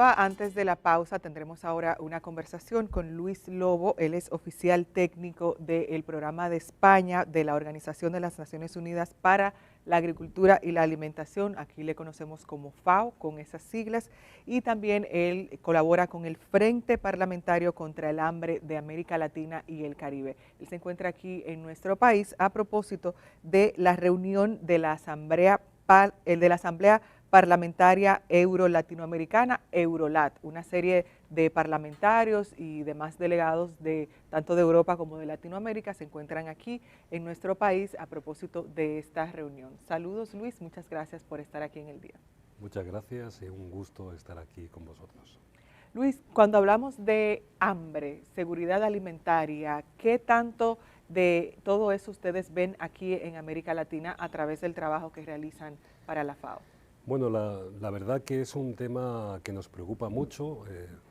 Antes de la pausa tendremos ahora una conversación con Luis Lobo. Él es oficial técnico del programa de España de la Organización de las Naciones Unidas para la Agricultura y la Alimentación. Aquí le conocemos como FAO, con esas siglas. Y también él colabora con el Frente Parlamentario contra el Hambre de América Latina y el Caribe. Él se encuentra aquí en nuestro país a propósito de la reunión de la Asamblea Parlamentaria Euro-Latinoamericana, Eurolat, una serie de parlamentarios y demás delegados de tanto de Europa como de Latinoamérica se encuentran aquí en nuestro país a propósito de esta reunión. Saludos, Luis, muchas gracias por estar aquí en el día. Muchas gracias y un gusto estar aquí con vosotros. Luis, cuando hablamos de hambre, seguridad alimentaria, ¿qué tanto de todo eso ustedes ven aquí en América Latina a través del trabajo que realizan para la FAO? Bueno, la verdad que es un tema que nos preocupa mucho.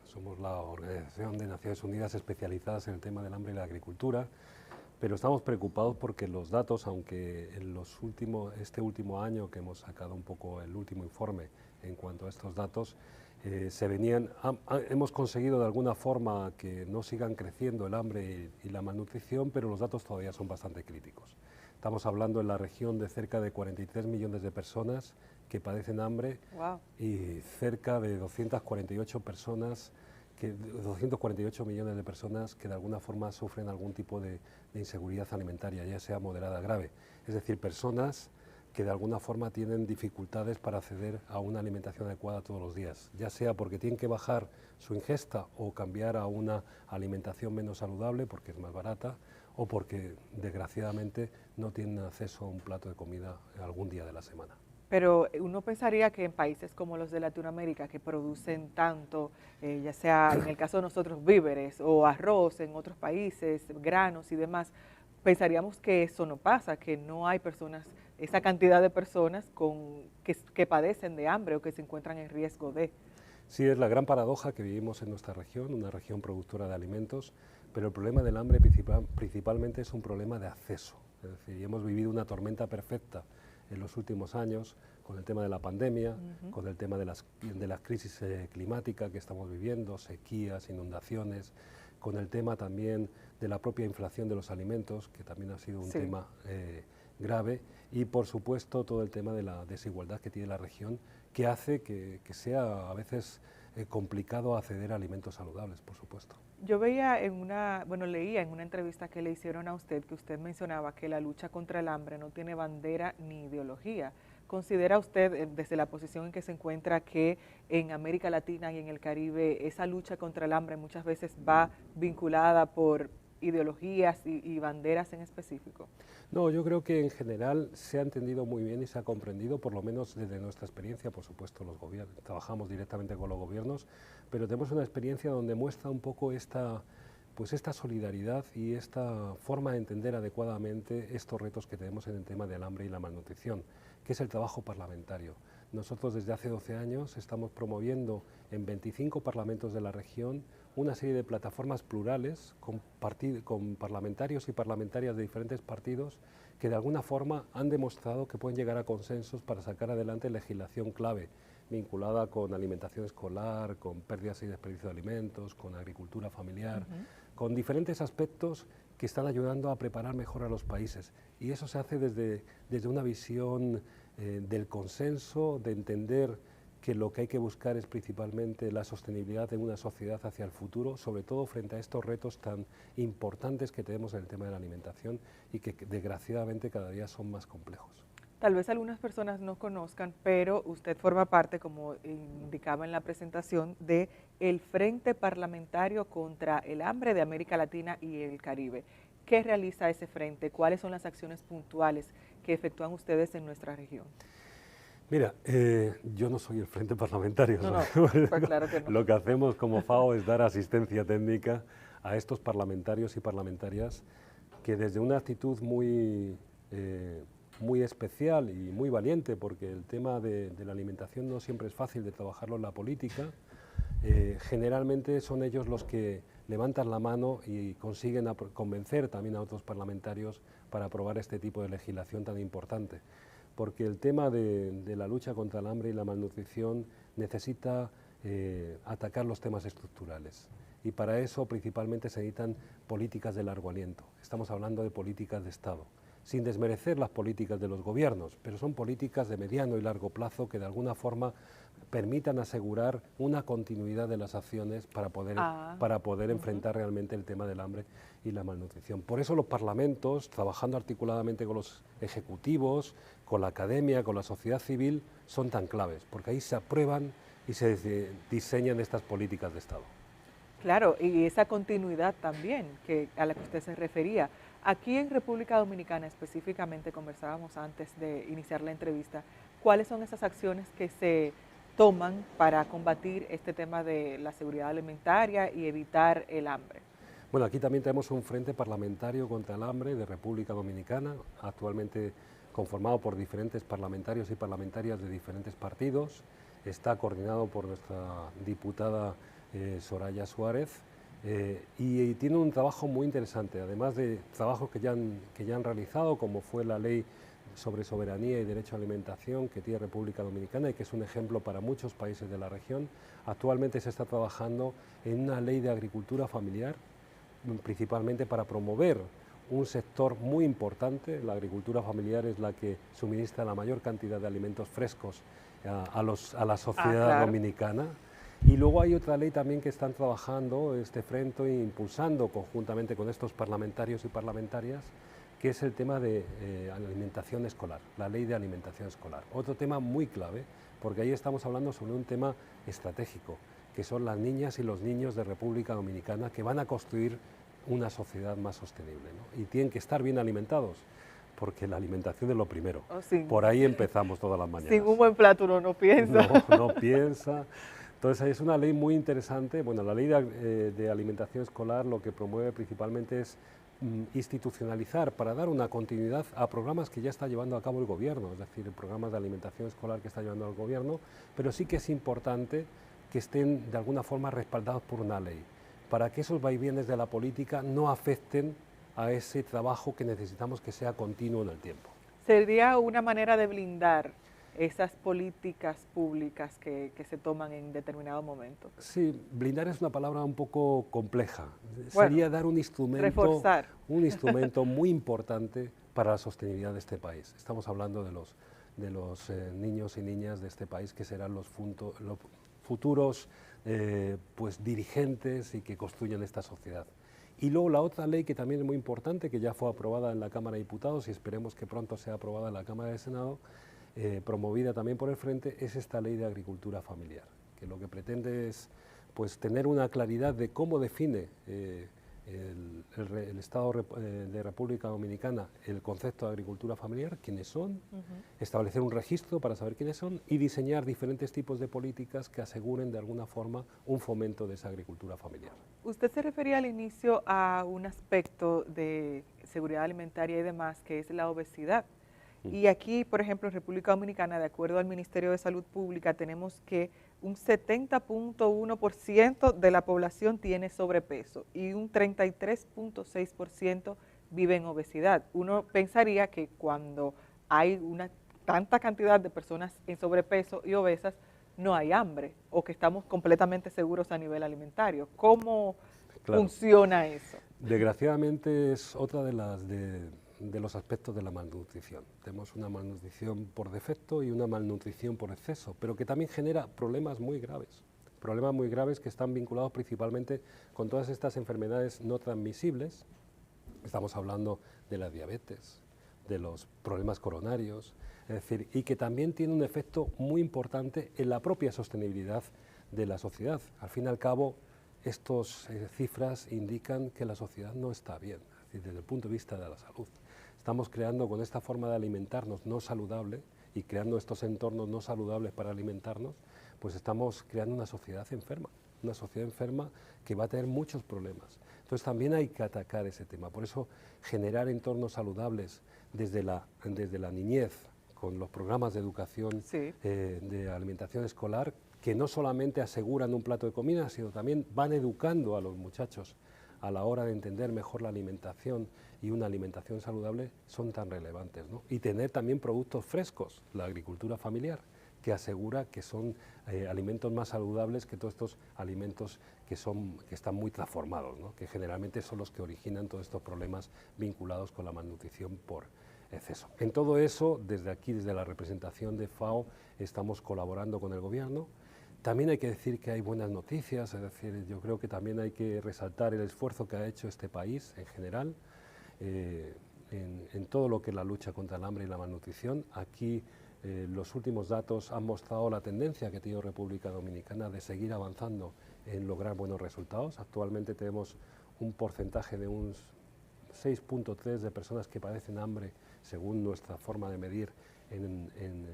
Somos la Organización de Naciones Unidas especializadas en el tema del hambre y la agricultura, pero estamos preocupados porque los datos, aunque en este último año que hemos sacado un poco el último informe en cuanto a estos datos, hemos conseguido de alguna forma que no sigan creciendo el hambre y la malnutrición, pero los datos todavía son bastante críticos. Estamos hablando en la región de cerca de 43 millones de personas que padecen hambre. Wow. Y cerca de 248 millones de personas que de alguna forma sufren algún tipo de inseguridad alimentaria, ya sea moderada o grave. Es decir, personas que de alguna forma tienen dificultades para acceder a una alimentación adecuada todos los días, ya sea porque tienen que bajar su ingesta o cambiar a una alimentación menos saludable porque es más barata, o porque desgraciadamente no tienen acceso a un plato de comida algún día de la semana. Pero uno pensaría que en países como los de Latinoamérica, que producen tanto, ya sea en el caso de nosotros víveres o arroz, en otros países, granos y demás, pensaríamos que eso no pasa, que no hay personas, esa cantidad de personas que padecen de hambre o que se encuentran en riesgo de. Sí, es la gran paradoja que vivimos en nuestra región, una región productora de alimentos, pero el problema del hambre principalmente es un problema de acceso. Es decir, hemos vivido una tormenta perfecta en los últimos años con el tema de la pandemia, con el tema de la crisis climática que estamos viviendo, sequías, inundaciones, con el tema también de la propia inflación de los alimentos, que también ha sido un tema grave, y por supuesto todo el tema de la desigualdad que tiene la región, que hace que sea a veces complicado acceder a alimentos saludables, por supuesto. Yo veía leía en una entrevista que le hicieron a usted que usted mencionaba que la lucha contra el hambre no tiene bandera ni ideología. ¿Considera usted, desde la posición en que se encuentra, que en América Latina y en el Caribe esa lucha contra el hambre muchas veces va vinculada por ideologías y banderas en específico? No, yo creo que en general se ha entendido muy bien y se ha comprendido, por lo menos desde nuestra experiencia, por supuesto los gobiernos, trabajamos directamente con los gobiernos, pero tenemos una experiencia donde muestra un poco esta solidaridad y esta forma de entender adecuadamente estos retos que tenemos en el tema del hambre y la malnutrición, que es el trabajo parlamentario. Nosotros desde hace 12 años estamos promoviendo en 25 parlamentos de la región una serie de plataformas plurales con parlamentarios y parlamentarias de diferentes partidos que de alguna forma han demostrado que pueden llegar a consensos para sacar adelante legislación clave vinculada con alimentación escolar, con pérdidas y desperdicio de alimentos, con agricultura familiar, con diferentes aspectos que están ayudando a preparar mejor a los países. Y eso se hace desde una visión del consenso, de entender que lo que hay que buscar es principalmente la sostenibilidad de una sociedad hacia el futuro, sobre todo frente a estos retos tan importantes que tenemos en el tema de la alimentación y que desgraciadamente cada día son más complejos. Tal vez algunas personas no conozcan, pero usted forma parte, como indicaba en la presentación, de el Frente Parlamentario contra el Hambre de América Latina y el Caribe. ¿Qué realiza ese frente? ¿Cuáles son las acciones puntuales que efectúan ustedes en nuestra región? Mira, yo no soy el Frente Parlamentario. No, pues claro que no. Lo que hacemos como FAO es dar asistencia técnica a estos parlamentarios y parlamentarias que desde una actitud muy especial y muy valiente, porque el tema de la alimentación no siempre es fácil de trabajarlo en la política, generalmente son ellos los que levantan la mano y consiguen convencer también a otros parlamentarios para aprobar este tipo de legislación tan importante. Porque el tema de la lucha contra el hambre y la malnutrición necesita atacar los temas estructurales. Y para eso principalmente se necesitan políticas de largo aliento. Estamos hablando de políticas de Estado, sin desmerecer las políticas de los gobiernos, pero son políticas de mediano y largo plazo que de alguna forma permitan asegurar una continuidad de las acciones para poder enfrentar realmente el tema del hambre y la malnutrición. Por eso los parlamentos, trabajando articuladamente con los ejecutivos, con la academia, con la sociedad civil, son tan claves, porque ahí se aprueban y se diseñan estas políticas de Estado. Claro, y esa continuidad también a la que usted se refería. Aquí en República Dominicana específicamente, conversábamos antes de iniciar la entrevista, ¿cuáles son esas acciones que se toman para combatir este tema de la seguridad alimentaria y evitar el hambre? Bueno, aquí también tenemos un frente parlamentario contra el hambre de República Dominicana, actualmente conformado por diferentes parlamentarios y parlamentarias de diferentes partidos. Está coordinado por nuestra diputada Soraya Suárez, y tiene un trabajo muy interesante, además de trabajos que ya han realizado, como fue la ley sobre soberanía y derecho a alimentación que tiene República Dominicana y que es un ejemplo para muchos países de la región. Actualmente se está trabajando en una ley de agricultura familiar, principalmente para promover un sector muy importante. La agricultura familiar es la que suministra la mayor cantidad de alimentos frescos a la sociedad dominicana. Y luego hay otra ley también que están trabajando este frente e impulsando conjuntamente con estos parlamentarios y parlamentarias, que es el tema de alimentación escolar, la ley de alimentación escolar. Otro tema muy clave, porque ahí estamos hablando sobre un tema estratégico, que son las niñas y los niños de República Dominicana que van a construir una sociedad más sostenible, ¿no? Y tienen que estar bien alimentados, porque la alimentación es lo primero. Por ahí empezamos todas las mañanas. Sin un buen plato uno no piensa. No piensa. Entonces es una ley muy interesante. Bueno, la ley de alimentación escolar lo que promueve principalmente es institucionalizar para dar una continuidad a programas que ya está llevando a cabo el gobierno, es decir, programas de alimentación escolar que está llevando el gobierno, pero sí que es importante que estén de alguna forma respaldados por una ley, para que esos vaivenes de la política no afecten a ese trabajo que necesitamos que sea continuo en el tiempo. ¿Sería una manera de blindar esas políticas públicas que se toman en determinado momento? Sí, blindar es una palabra un poco compleja. Bueno, sería dar un instrumento muy importante para la sostenibilidad de este país. Estamos hablando de los niños y niñas de este país que serán los futuros pues, dirigentes y que construyan esta sociedad. Y luego la otra ley que también es muy importante, que ya fue aprobada en la Cámara de Diputados y esperemos que pronto sea aprobada en la Cámara de Senado, promovida también por el Frente, es esta ley de agricultura familiar, que lo que pretende es pues, tener una claridad de cómo define el Estado de República Dominicana el concepto de agricultura familiar, quiénes son, establecer un registro para saber quiénes son y diseñar diferentes tipos de políticas que aseguren de alguna forma un fomento de esa agricultura familiar. Usted se refería al inicio a un aspecto de seguridad alimentaria y demás, que es la obesidad. Y aquí, por ejemplo, en República Dominicana, de acuerdo al Ministerio de Salud Pública, tenemos que un 70.1% de la población tiene sobrepeso y un 33.6% vive en obesidad. Uno pensaría que cuando hay una tanta cantidad de personas en sobrepeso y obesas, no hay hambre o que estamos completamente seguros a nivel alimentario. ¿Cómo funciona eso? Desgraciadamente es otra de los aspectos de la malnutrición. Tenemos una malnutrición por defecto y una malnutrición por exceso, pero que también genera problemas muy graves que están vinculados principalmente con todas estas enfermedades no transmisibles. Estamos hablando de la diabetes, de los problemas coronarios, es decir, y que también tiene un efecto muy importante en la propia sostenibilidad de la sociedad. Al fin y al cabo, estas cifras indican que la sociedad no está bien, es decir, desde el punto de vista de la salud. Estamos creando con esta forma de alimentarnos no saludable y creando estos entornos no saludables para alimentarnos, pues estamos creando una sociedad enferma que va a tener muchos problemas. Entonces también hay que atacar ese tema, por eso generar entornos saludables desde la niñez, con los programas de educación, de alimentación escolar, que no solamente aseguran un plato de comida, sino también van educando a los muchachos a la hora de entender mejor la alimentación y una alimentación saludable, son tan relevantes, ¿no? Y tener también productos frescos, la agricultura familiar, que asegura que son alimentos más saludables que todos estos alimentos que están muy transformados, ¿no? Que generalmente son los que originan todos estos problemas vinculados con la malnutrición por exceso. En todo eso, desde aquí, desde la representación de FAO, estamos colaborando con el gobierno. También hay que decir que hay buenas noticias, es decir, yo creo que también hay que resaltar el esfuerzo que ha hecho este país en general, en todo lo que es la lucha contra el hambre y la malnutrición. Aquí los últimos datos han mostrado la tendencia que ha tenido República Dominicana de seguir avanzando en lograr buenos resultados. Actualmente tenemos un porcentaje de un 6.3 de personas que padecen hambre, según nuestra forma de medir en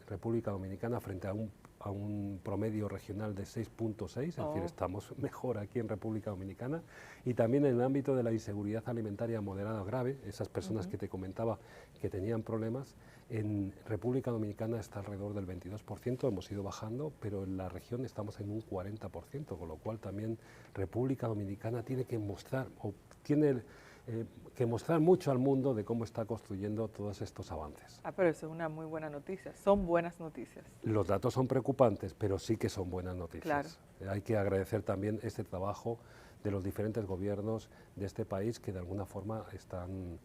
República Dominicana, frente a un promedio regional de 6.6, es decir, estamos mejor aquí en República Dominicana. Y también en el ámbito de la inseguridad alimentaria moderada o grave, esas personas que te comentaba que tenían problemas, en República Dominicana está alrededor del 22%, hemos ido bajando, pero en la región estamos en un 40%, con lo cual también República Dominicana tiene que mostrar, que mostrar mucho al mundo de cómo está construyendo todos estos avances. Pero eso es una muy buena noticia, son buenas noticias. Los datos son preocupantes, pero sí que son buenas noticias. Claro. Hay que agradecer también este trabajo de los diferentes gobiernos de este país que de alguna forma están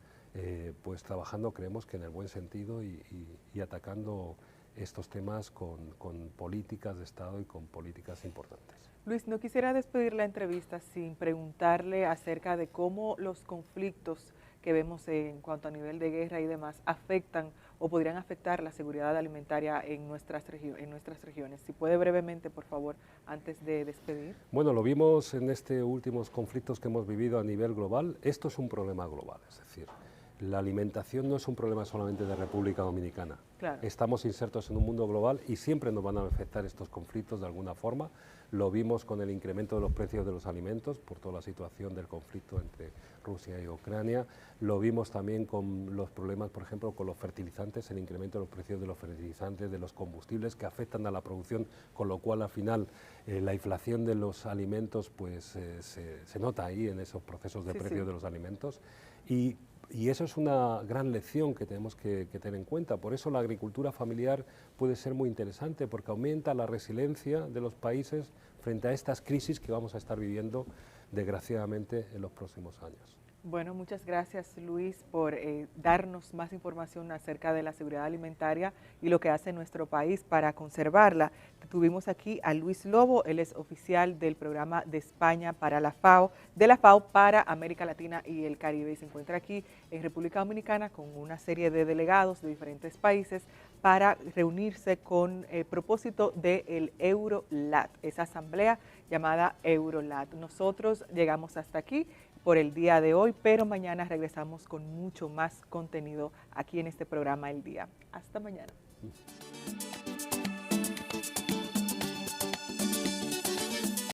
pues trabajando, creemos que en el buen sentido y atacando estos temas con políticas de Estado y con políticas importantes. Luis, no quisiera despedir la entrevista sin preguntarle acerca de cómo los conflictos que vemos en cuanto a nivel de guerra y demás afectan o podrían afectar la seguridad alimentaria en nuestras regiones. Si puede brevemente, por favor, antes de despedir. Bueno, lo vimos en estos últimos conflictos que hemos vivido a nivel global. Esto es un problema global, es decir, la alimentación no es un problema solamente de República Dominicana. Claro. Estamos insertos en un mundo global y siempre nos van a afectar estos conflictos de alguna forma. Lo vimos con el incremento de los precios de los alimentos por toda la situación del conflicto entre Rusia y Ucrania. Lo vimos también con los problemas, por ejemplo, con los fertilizantes, el incremento de los precios de los fertilizantes, de los combustibles que afectan a la producción, con lo cual al final la inflación de los alimentos pues se nota ahí en esos procesos de precios de los alimentos. Y eso es una gran lección que tenemos que tener en cuenta. Por eso la agricultura familiar puede ser muy interesante, porque aumenta la resiliencia de los países frente a estas crisis que vamos a estar viviendo, desgraciadamente, en los próximos años. Bueno, muchas gracias, Luis, por darnos más información acerca de la seguridad alimentaria y lo que hace nuestro país para conservarla. Tuvimos aquí a Luis Lobo, él es oficial del programa de España para la FAO, de la FAO para América Latina y el Caribe. Y se encuentra aquí en República Dominicana con una serie de delegados de diferentes países para reunirse con el propósito del EuroLat, esa asamblea llamada EuroLat. Nosotros llegamos hasta aquí por el día de hoy, pero mañana regresamos con mucho más contenido aquí en este programa El Día. Hasta mañana.